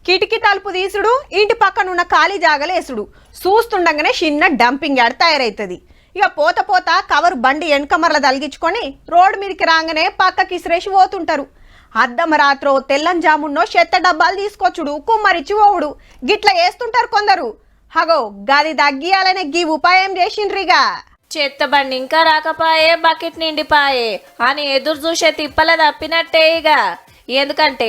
కిటికీ తలుపు తీసుడు ఇంటి పక్కనున్న ఖాళీ జాగలేసుడు చూస్తుండగానే చిన్న డంపింగ్ యార్డ్ తయారైతుంది. ఇక పోత పోత కవర్ బండి వెనకమర్ల తలిగించుకొని రోడ్డు మీదకి రాగానే పక్కకి ఇసిరేసి పోతుంటారు. అద్దమ రాత్రో తెల్లం జామున్నో చెత్త డబ్బాలు తీసుకొచ్చుడు కుమ్మరిచ్చి ఓవుడు గిట్ల వేస్తుంటారు కొందరు. హగో గది తగ్గియాలనే గీ ఉపాయం చేసిండ్రిగా. చెత్త బండి ఇంకా రాకపాయే బకెట్ నిండిపాయే అని ఎదురు చూసే తిప్పల తప్పినట్టే ఇక. ఎందుకంటే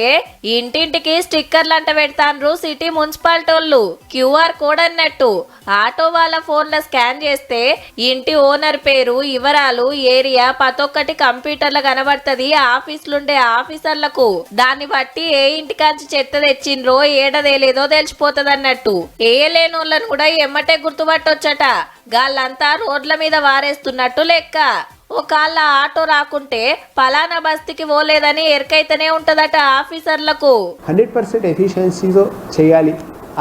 ఇంటింటికి స్టిక్కర్లు అంట పెడతాన్రు సిటీ మున్సిపాలిటీ వాళ్ళు. క్యూఆర్ కోడ్ అన్నట్టు ఆటో వాళ్ళ ఫోన్ల స్కాన్ చేస్తే ఇంటి ఓనర్ పేరు వివరాలు ఏరియా ప్రతొక్కటి కంప్యూటర్లో కనబడుతుంది ఆఫీసులుండే ఆఫీసర్లకు. దాన్ని బట్టి ఏ ఇంటికాంచి చెత్త తెచ్చిండ్రో ఏడదేలేదో తెలిసిపోతుంది అన్నట్టు. ఏలేని వాళ్ళను కూడా ఎమ్మటే గుర్తుపట్టొచ్చట. గాళ్ళంతా రోడ్ల మీద వారేస్తున్నట్టు లెక్క. ఒకళ్ళ ఆటో రాకుంటే పలానా బస్తీకి పోలేదని ఎరకైతేనే ఉంటదట ఆఫీసర్లకు. 100% ఎఫిషియన్సీతో చేయాలి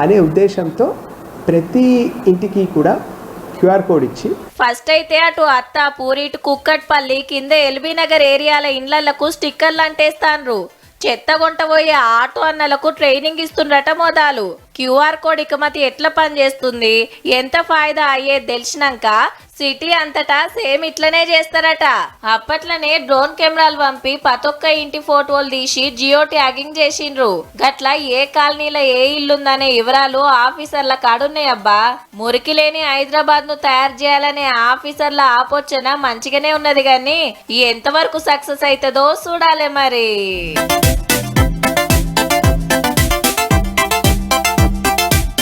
అనే ఉద్దేశంతో ప్రతి ఇంటికి కూడా క్యూఆర్ కోడ్ ఇచ్చి ఫస్ట్ అయితే అటు అత్తాపూర్ ఇటు కుక్కట్పల్లి కింద ఎల్బీ నగర్ ఏరియాల ఇండ్లకు స్టిక్కర్లు అంటేస్తాన్రు. చెత్త కొంటబోయే ఆటో అన్నలకు ట్రైనింగ్ ఇస్తుండట మొదలు. క్యూఆర్ కోడ్ ఇకమతి ఎట్లా పనిచేస్తుంది ఎంత ఫాయిదా అయ్యేది తెలిసినాక సిటీ అంతటా సేమ్ ఇట్లనే చేస్తారట. అప్పట్లనే డ్రోన్ కెమెరాలు పంపి ప్రతొక్క ఇంటి ఫోటోలు తీసి జియో ట్యాగింగ్ చేసిండ్రు. గట్ల ఏ కాలనీలో ఏ ఇల్లుందనే వివరాలు ఆఫీసర్ల కాడున్నాయి. అబ్బా మురికి లేని హైదరాబాద్ ను తయారు చేయాలనే ఆఫీసర్ల ఆపోచన మంచిగానే ఉన్నది, కానీ ఎంతవరకు సక్సెస్ అవుతుందో చూడాలి మరి.